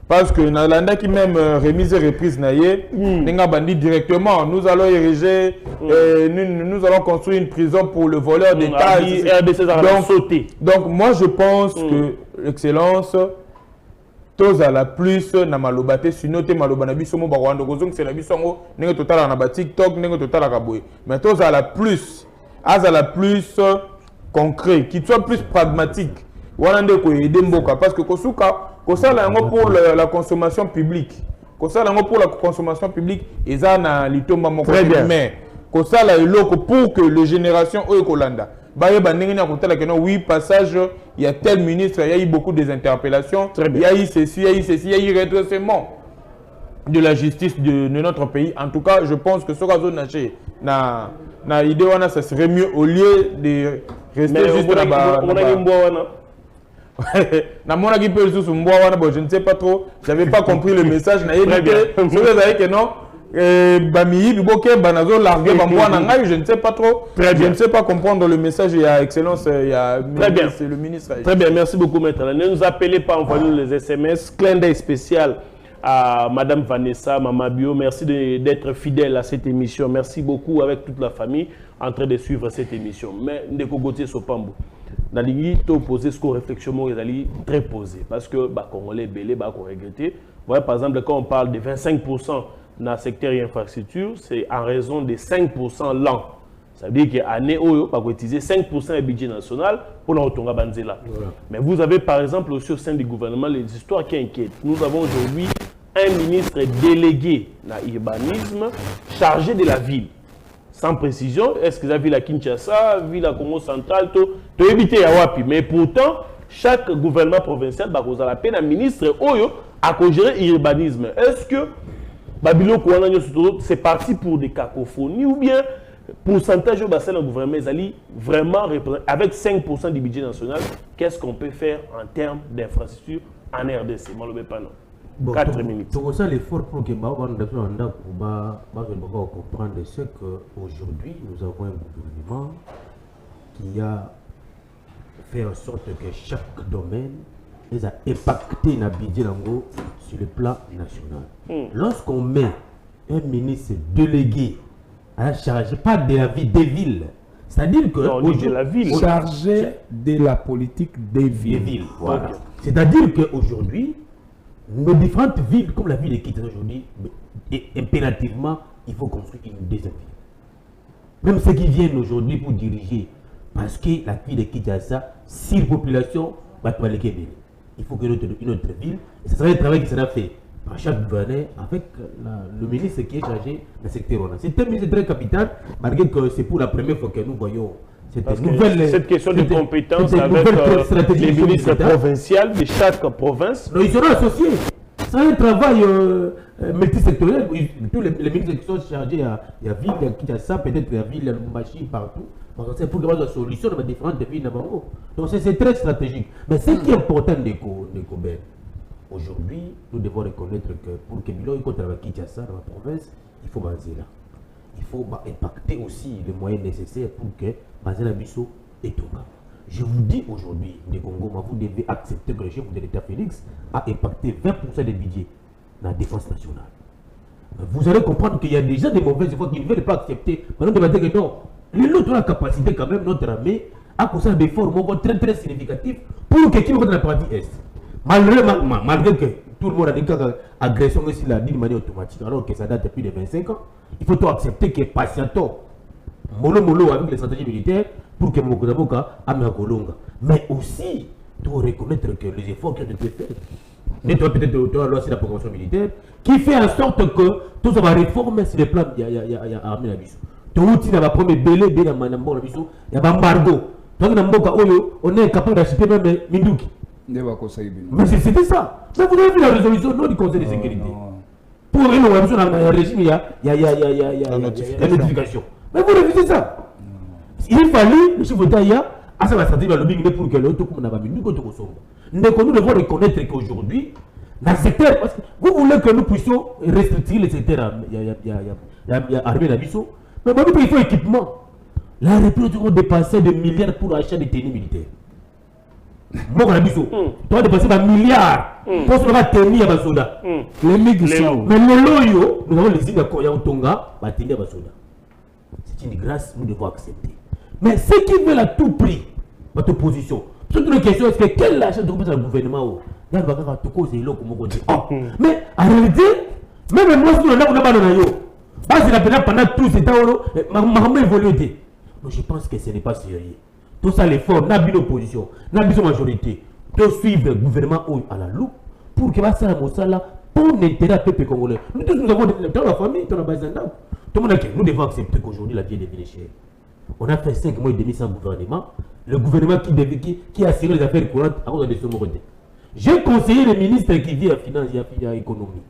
Parce que dans l'anda qui même remise et reprise naïe, n'enga bandi directement. Nous allons ériger, nous allons construire une prison pour le voleur d'État. Donc moi je pense que l'excellence, tous à la plus na malobate, sinon te malobanabi somo barwando kozong c'est la bisongo, n'enga total na ba TikTok, n'enga total akaboy. Mais tous à la plus concret, qui soit plus pragmatique. Wanande ko aider mboka parce que kosuka kosala yango pour la consommation publique. Kosala yango pour la consommation publique eza na litomba moko mais kosala eloko pour que les générations oekolanda baye bandingi na kotala que non oui passage il y a tel ministre, il y a eu beaucoup des interpellations, il y a eu ceci, il y a eu redressement de la justice de notre pays. En tout cas, je pense que ce cas naché na idée wana ça serait mieux au lieu de rester juste là-bas. Je ne sais pas trop, j'avais pas compris le message. Je ne sais pas trop, je ne sais pas comprendre le message. Il y a excellence, il y a le ministre. Très bien, merci beaucoup maître. Ne nous appelez pas, envoyez les SMS. Clin d'œil spécial à madame Vanessa Mamabio. Merci d'être fidèle à cette émission. Merci beaucoup avec toute la famille en train de suivre cette émission. Mais Ndeko Gauthier Sopambo. Dans les cas, poser ce qu'on réflexion est très posé parce que les Congolais belé qu'on regretter. Voilà, par exemple, quand on parle de 25% dans le secteur infrastructure, c'est en raison de 5% l'an. Ça veut dire qu'année où on va utiliser 5% du budget national pour la retourner à Banzela. Voilà. Mais vous avez par exemple aussi au sein du gouvernement les histoires qui inquiètent. Nous avons aujourd'hui un ministre délégué dans l'urbanisme chargé de la ville. Sans précision, est-ce que la ville à Kinshasa, ville à Congo central, tout éviter à Wapi. Mais pourtant, chaque gouvernement provincial va vous la peine un ministre Oyo à gérer l'urbanisme. Est-ce que Babilo c'est parti pour des cacophonies ou bien pourcentage au bassin du gouvernement vraiment avec 5% du budget national, qu'est-ce qu'on peut faire en termes d'infrastructure en RDC? Bon, 4 minutes. Donc ça l'effort pour que comprendre c'est qu'aujourd'hui nous avons un gouvernement qui a fait en sorte que chaque domaine les a impacté dans le budget sur le plan national. Lorsqu'on met un ministre délégué à la charge, pas de la vie des villes, c'est-à-dire que de la ville chargé de la politique des villes. Voilà. Okay. C'est-à-dire qu'aujourd'hui nos différentes villes, comme la ville de Kinshasa aujourd'hui, impérativement, il faut construire une deuxième ville. Même ceux qui viennent aujourd'hui pour diriger, parce que la ville de Kinshasa, surpopulation, il faut que une autre ville, et ce sera un travail qui sera fait par chaque gouverneur avec le ministre qui est chargé du secteur. C'est un ministre très capital, malgré que c'est pour la première fois que nous voyons cette question de compétence avec les ministres provinciaux de chaque province. Non, ils seront associés. C'est un travail multisectoriel. Tous les ministres qui sont chargés à la ville de Kinshasa, peut-être la ville de Lumbashi, partout. C'est pour avoir des solutions dans différentes villes. Donc c'est très stratégique. Mais ce qui est important, Ben, aujourd'hui, nous devons reconnaître que pour que Bilo contre la Kinshasa dans la province, il faut baser là. Il faut impacter aussi les moyens nécessaires pour que Bazela Bisso est au cas. Je vous dis aujourd'hui, les Congo, vous devez accepter que le chef de l'État Félix a impacté 20% des budgets dans la défense nationale. Vous allez comprendre qu'il y a déjà des mauvaises fois qui ne veulent pas accepter. Maintenant, on va dire que non, L'autre a la capacité quand même, notre armée, à construire des efforts très très significatifs pour que qui dans la partie Est. Malgré que tout le monde a dit qu'agression aussi l'a dit de manière automatique, alors que ça date depuis 25 ans, il faut tout accepter que patientons, mollo avec les stratégies militaires pour que Mokozaboka ait un Kolonga. Mais aussi, il faut reconnaître que les efforts qui ont été faits, peut-être aussi la programmation militaire, qui fait en sorte que tout ça va réformer sur le plan de l'armée de Bissau. Tout le monde va prendre belé, il y a un embargo. On est capable d'acheter même Minduki. Mais c'était ça. Mais vous avez vu la résolution non du Conseil de sécurité. Pour un régime, il y a notification. Mais vous refusez ça. Il fallait, le chef d'État, à ça va sortir le lobbying pour que l'autre comme on a mis nous devons reconnaître qu'aujourd'hui, dans le secteur, parce que vous voulez que nous puissions restricter le secteur, il y a armée d'Abisso, mais il faut équipement. La République doit dépasser des milliards pour l'achat des tenues militaires. Bon, Abisso, tu dois dépasser des milliards pour se faire tenir à soldats. Les migrants. Mais le loyo, nous avons les îles de Koya Tonga, va tenir à soldats. C'est une grâce, nous devons accepter. Mais ceux qui veulent à tout prix votre position, surtout la question est-ce que quel achat de le gouvernement mais en réalité, même moi, si on a pendant tout ce temps, évolué. Je pense que ce n'est pas sérieux. Tout ça, l'effort, n'a pas d'opposition, n'a pas de majorité, de suivre le gouvernement à la loupe pour que ça pour l'intérêt du peuple congolais. Nous tous, nous avons dans la famille, dans la base tout le monde nous devons accepter qu'aujourd'hui la vie est chère. On a fait 5 mois et demi sans gouvernement. Le gouvernement qui a assuré les affaires courantes à cause de ce moment. J'ai conseillé le ministre qui vit à finance et à l'économie.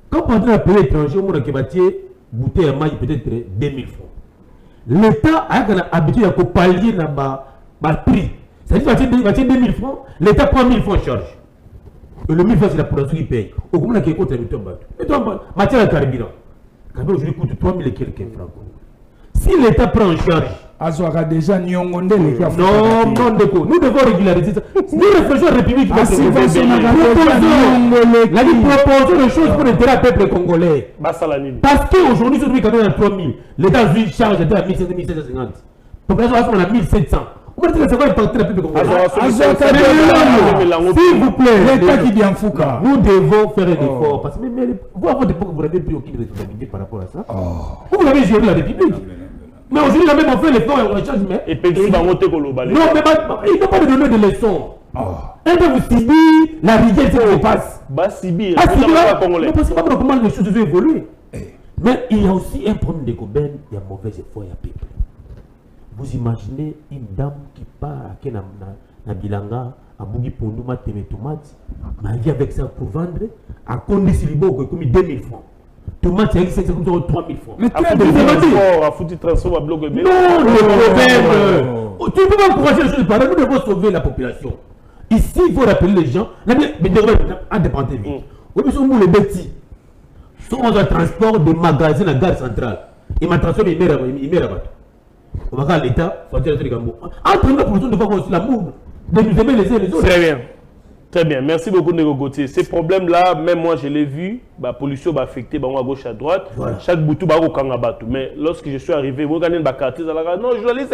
Quand on dans un pays étranger, on a bouteille à maille peut-être 2000 francs. L'État a l'habitude de pallier le prix. C'est-à-dire qu'il va 2000 francs, l'État prend 1000 francs en charge. Et le 1000 francs, c'est la population qui paye. Au moins, il y a contre le matière à carburant. Aujourd'hui, coûte 3000 et quelques francs. Si l'État prend en charge, déjà non, nous devons régulariser ça. Nous réfléchissons à la République. La proposons des choses pour l'intérêt du peuple congolais. Parce qu'aujourd'hui, celui qui a 3000, l'État a une charge de 1700, 1750. La population a 1700. S'il vous plaît, l'État qui dit en Fouca, nous devons faire un effort. Parce que vous, à votre époque, vous n'avez pris aucune responsabilité par rapport à ça. Vous avez géré la République. Mais aujourd'hui, il a même fait l'effort et on change. Et puis, il va monter pour le balai. Non, mais il n'a pas de donner de leçons. Un peu vous subir la rigueur, c'est ce qui passe. Parce que comment les choses ont évolué. Mais il y a aussi un problème de Goben, il y a mauvais effort, il y a peuple. Vous imaginez une dame qui part à Bilanga, à Bougi Pondouma, Témé Tomate, mais elle vient avec ça pour vendre, à Condé-Silibo, comme 2000 francs. Tomate, c'est comme 3000 francs. Mais tu as des efforts à foutre transfert à bloc. Non, le problème. Tu peux pas encourager les choses pareilles, nous devons sauver la population. Ici, il faut rappeler les gens, mais indépendant vite. Oui, mais sont les bêtis. Sont dans un transport de magasins à la gare centrale. Il m'a transformé, il met là-bas. On va voir l'État, faut dire les gambo. Entre nous, pour nous, devons aussi l'amour de nous aimer les uns les autres. Très bien. Très bien. Merci beaucoup, Nego Gauthier. Ces problèmes-là, même moi, je l'ai vu. La pollution va affecter à gauche, à droite. Voilà. Chaque boutou va au Kangabatu. Mais lorsque je suis arrivé, vous regardez ma carte, non, journaliste,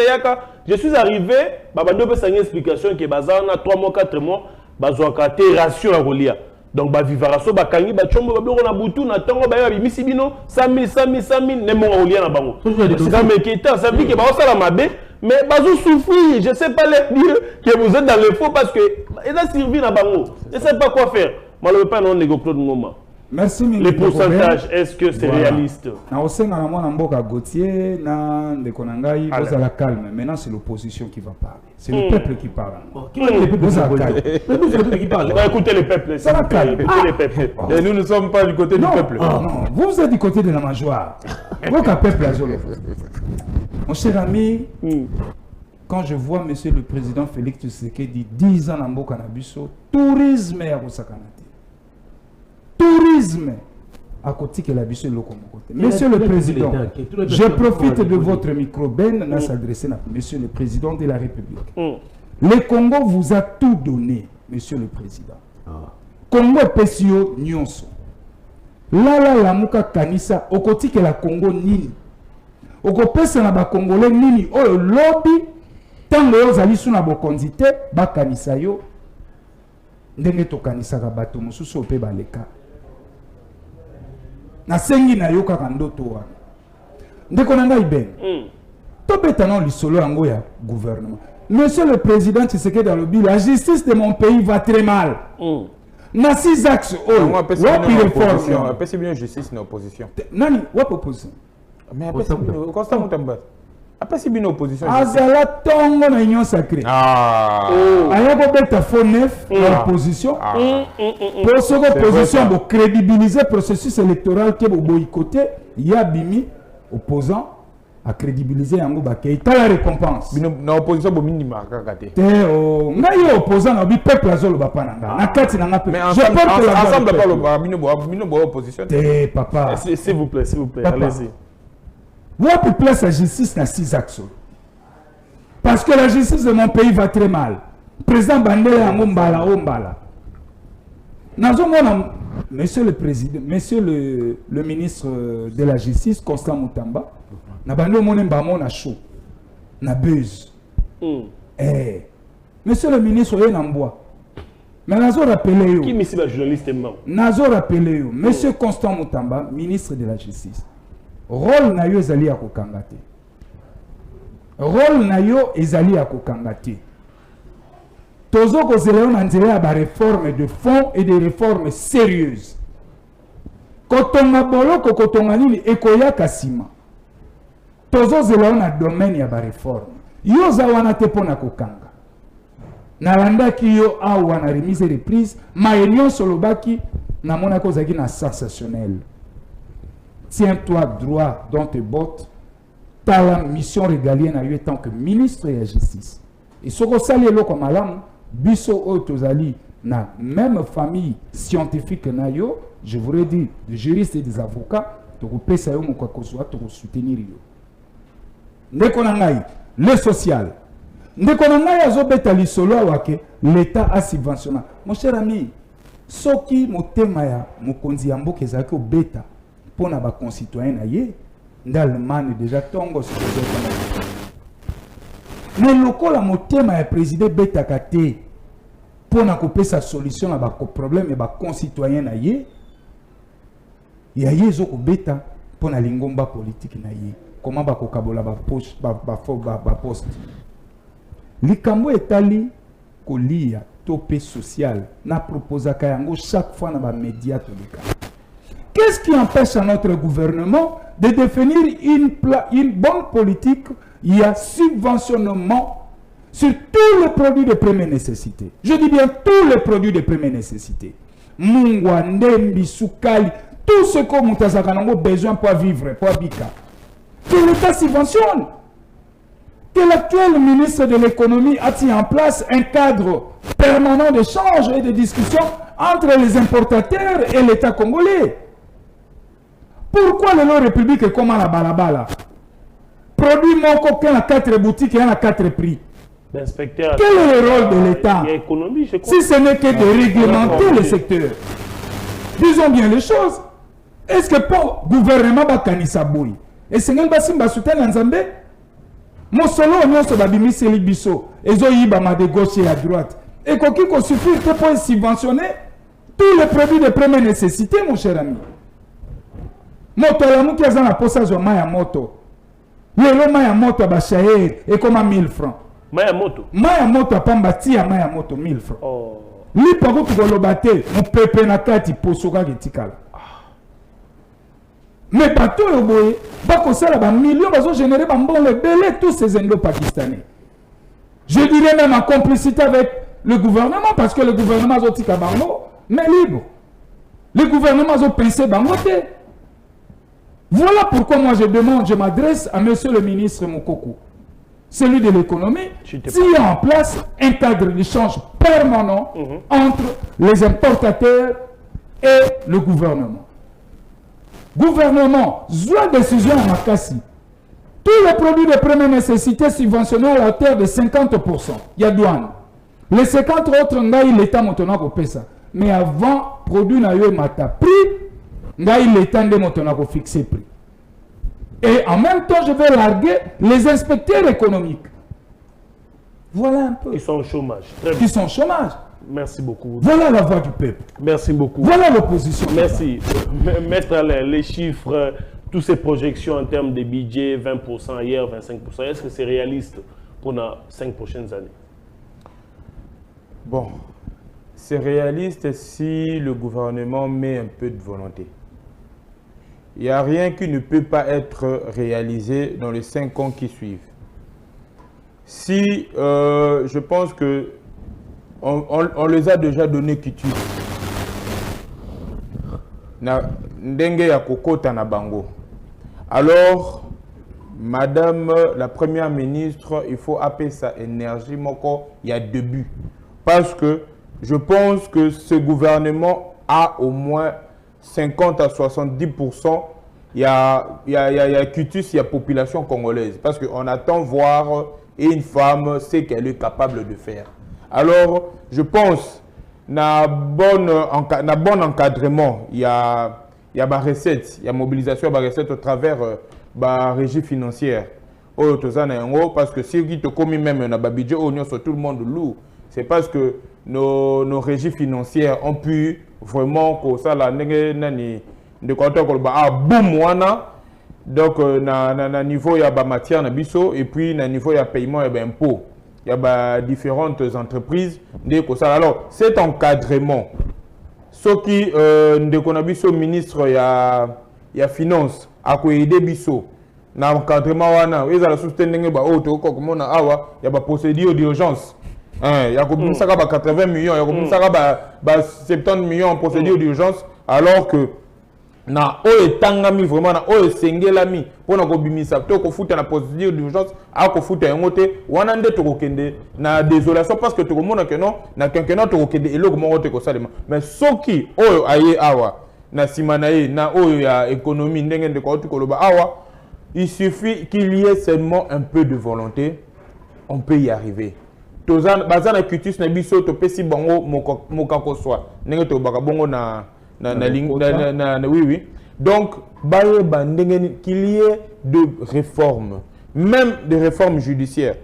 je suis arrivé, je peux une explication que bazana 3 mois, 4 mois, bazouakate ration à Rolia. Donc, vivaraso, bakangi, bachombo, on a boutou, na tongo, misibino, 100 000, n'est-mon Rolia na bango. C'est dans mes quêteurs, ça veut dire que ça la mabé. Mais bazou souffrir, je ne sais pas leur dire que vous êtes dans le faux parce que il a servi dans bango. Je ne sais pas quoi faire. Malheureusement, pas non Nego Claude Ngoma. Merci. Les pourcentages, est-ce que c'est réaliste? Au sein de la Mboka Gauthier, de Konangaï, vous avez la calme. Maintenant, c'est l'opposition qui va parler. C'est le peuple qui parle. Qui est le peuple c'est le peuple qui parle. Écoutez le peuple. C'est la calme. Écoutez le peuple. Et nous ne sommes pas du côté du peuple. Non, vous êtes du côté de la majoire. Votre peuple a joué. Mon cher ami, quand je vois monsieur le président Félix Tshisekedi 10 ans en Mboka Nabiso, tourisme à Kosakanate. Tourisme à côté que la biso locomocote. Monsieur le président, je profite de votre micro ben à s'adresser à monsieur le président de la République. Le Congo vous a tout donné, monsieur le président. Congo Pesio Nyonso. Là, la muka kanisa, au côté que la Congo nini. okopesa na ba congolais nini oyo lobby tango yo zali suna bokonzi te bakanisa yo ndenge tokanisaka bato mosusu ope baleka nasengi na yo kaka ndoto wana ndeko na ngai ben tobeta na lisolo yango ya gouvernement. Monsieur le président Tshisekedi alobi la justice de mon pays va très mal. Na 6 axes oh wapi réforme apesi bien justice na opposition nani wapi opposition mais apesi bien Constant Mutamba apesi bien opposition azala tongo na union sacrée ayako beta faux neuf na opposition pour ce que opposition bo crédibiliser processus électoral ke bo boycotter ya bimi opposant à crédibiliser yango bakei ta la récompense na opposition bo minima kaka te o ngai opposant na bi peuple azolo ba pananga na kati na ngape je porte la ensemble pas le bino bo opposition te papa s'il vous plaît allez-y wapi place la justice na 6 axes parce que la justice de mon pays va très mal président Bandela yango mbala o mbala nazomona monsieur le président monsieur le ministre de la justice Constant Mutamba na bando mone mbamo na chaud na buzz monsieur le ministre oye na mbwa mais nazo rappeler yo qui misi ba journaliste mba nazo rappeler yo monsieur Constant Mutamba ministre de la justice rôle na yo ezali ya kokanga te rôle na yo ezali ya kokanga te tozo kozela yo na nzela ya ba réforme de fond et des réformes sérieuses kotonga boloko kotonga nini ekoyaka sima tozo zela yo na domaine ya ba réforme yo za wana te pona kokanga nalandaki yo awa na remise reprise maenyo solobaki na mona kozaki na sensationnel. Tiens-toi droit dans tes bottes. Tu as la mission régalienne à lui tant que ministre de la justice. Et ce que ça est comme malam, biso otozali na même famille scientifique na yo, je voudrais dire des juristes et des avocats, tu peux ça yo mon quoi tu peux soutenir yo. Ndeko na ngai, le social. Ndeko na ngai azobeta lisolo wake l'État a subventionné. Mon cher ami, soki motema ya mokonzi ya mboka ezaki obeta pour na ba concitoyens na ye d'Allemagne déjà tongo ce mais lokola motema ya président betaka te pour na couper sa solution na ba problème et ba concitoyens na ye ya yezo ko beta pour na lingomba politique na ye comment ba kokabola ba poste ba poste likambo etali kolia topé social na proposaka yango chaque fois na ba média tolika. Qu'est-ce qui empêche à notre gouvernement de définir une bonne politique? Il y a subventionnement sur tous les produits de première nécessité. Je dis bien tous les produits de première nécessité. Mungwa, ndembi, soukali, tout ce que Moutazaka a besoin pour vivre, pour habiter. Que l'État subventionne. Que l'actuel ministre de l'économie a mis en place un cadre permanent d'échange et de discussion entre les importateurs et l'État congolais. Pourquoi le République est comme à la balabala? Produit mon coquin à 4 boutiques et à 4 prix. Quel est le rôle de l'État? Si ce n'est que de réglementer le secteur. Disons bien les choses. Est-ce que pour le gouvernement Bakanisa Boy et c'est un bassin basouten en Zambé? Mon solo on se va bimisser les bisso et zoïba de gauche et à droite. Et quoi qu'il suffit pour subventionner tous les produits de première nécessité, mon cher ami. Moto ya muki azana posa zo maya moto. Lelo maya moto abachaer et comme 1000 francs. Maya moto. Maya moto apamba tia maya moto 1000 francs. Oh. Li pako tukolobate mu pepe na kati posoka getikala. Mais bateau yo boye bako sala ba millions bazo générer ba mbon le belé tous ces indo-pakistanais. Je dirais même en complicité avec le gouvernement parce que le gouvernement zo tika bango mais libre. Le gouvernement a pensé bangote. Voilà pourquoi moi je demande, je m'adresse à monsieur le ministre Mokoko, celui de l'économie, s'il y a en place un cadre d'échange permanent entre les importateurs et le gouvernement. Gouvernement, soit décision à Makassi. Tous les produits de première nécessité subventionnés à hauteur de 50%. Il y a douane. Les 50 autres, l'État maintenant fait ça. Mais avant, produit n'a eu mata prix, l'État de maintenant fixé prix. Et en même temps, je vais larguer les inspecteurs économiques. Voilà un peu. Ils sont au chômage. Ils sont au chômage. Merci beaucoup. Voilà la voix du peuple. Merci beaucoup. Voilà l'opposition. Merci. Mettre les chiffres, toutes ces projections en termes de budget, 20% hier, 25%, est-ce que c'est réaliste pour les 5 prochaines années? Bon, c'est réaliste si le gouvernement met un peu de volonté. Il n'y a rien qui ne peut pas être réalisé dans les 5 ans qui suivent. Si je pense que on les a déjà donné quitus. Ndenge ya kokota na bango. Alors, Madame la Première ministre, il faut appeler sa énergie moko, il y a début. Parce que je pense que ce gouvernement a au moins 50 à 70%. Il y a quitus, il y a population congolaise. Parce qu'on attend voir une femme ce qu'elle est capable de faire. Alors, je pense, na bon encadrement, il y a ma recette, il y a mobilisation de recette au travers la régie financière. Parce que si tu commis même un budget, tout le monde loue. C'est parce que nos régies financières ont pu vraiment que ça la de boum donc na niveau il y a matière na biso et puis na niveau il y a paiement et impôt. Il y a différentes entreprises. Alors, cet encadrement, ce qui est ministre, il y a finance, il y a biso, l'encadrement, il y a la procédure d'urgence. Il y a 80 millions, il y a 70 millions en procédure d'urgence, alors que na oye tangami vraiment na oye sengelami pona ko bimisa to ko futa na procédure d'urgence a ko futa ngote wana nde to ko kende na désolation parce que to ko mona que non na quelqu'un to ko kende eloko mo ngote ko salema mais soki oyo aye awa na simanaye na oyo ya économie ndenge de ko ko loba awa il suffit qu'il y ait seulement un peu de volonté on peut y arriver tozana bazana cutus na biso to pesi bango mokako swa ndenge to baka bongo oui. Donc, qu'il y ait de réformes, même des réformes judiciaires,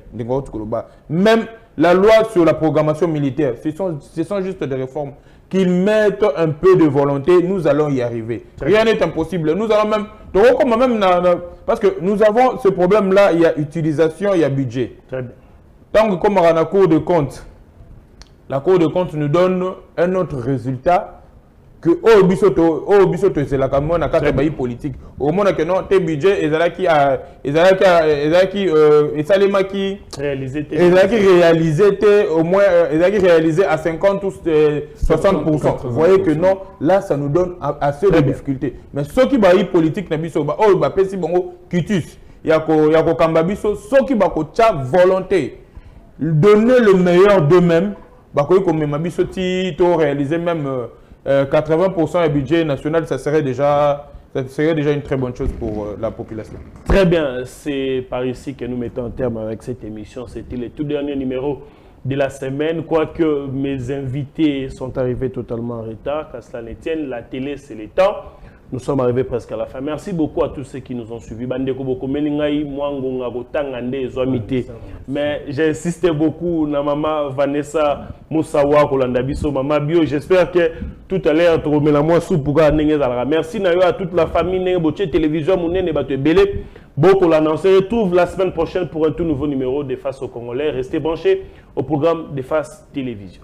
même la loi sur la programmation militaire, ce sont juste des réformes. Qu'ils mettent un peu de volonté, nous allons y arriver. Rien n'est impossible. Nous allons même, parce que nous avons ce problème-là, il y a utilisation, il y a budget. Très bien. Tant que comme à la Cour de compte, la Cour de compte nous donne un autre résultat, que au bisoto c'est la caméra na carte bail politique au moins que non tes budgets ezalaki réalisé au moins réalisé à 50 ou 60%. Vous voyez que non, là ça nous donne assez de difficultés. Mais ceux qui bail politique na biso ba oh ba pesi bongo quitus yako kamba biso ceux qui ba ko tcha volonté donner le meilleur d'eux-mêmes ba ko comme biso ti to réaliser même 80% du budget national, ça serait déjà une très bonne chose pour la population. Très bien, c'est par ici que nous mettons un terme avec cette émission. C'était le tout dernier numéro de la semaine. Quoique mes invités sont arrivés totalement en retard, qu'à cela ne tienne, la télé c'est le temps. Nous sommes arrivés presque à la fin. Merci beaucoup à tous ceux qui nous ont suivis. Mais j'ai insisté beaucoup na maman Vanessa Moussawa Kolandabiso, maman Bio. J'espère que tout à l'heure, tu remets la moi sous pour merci à toute la famille télévision beaucoup l'annoncer. Retrouve la semaine prochaine pour un tout nouveau numéro de Face aux Congolais. Restez branchés au programme de Face Télévision.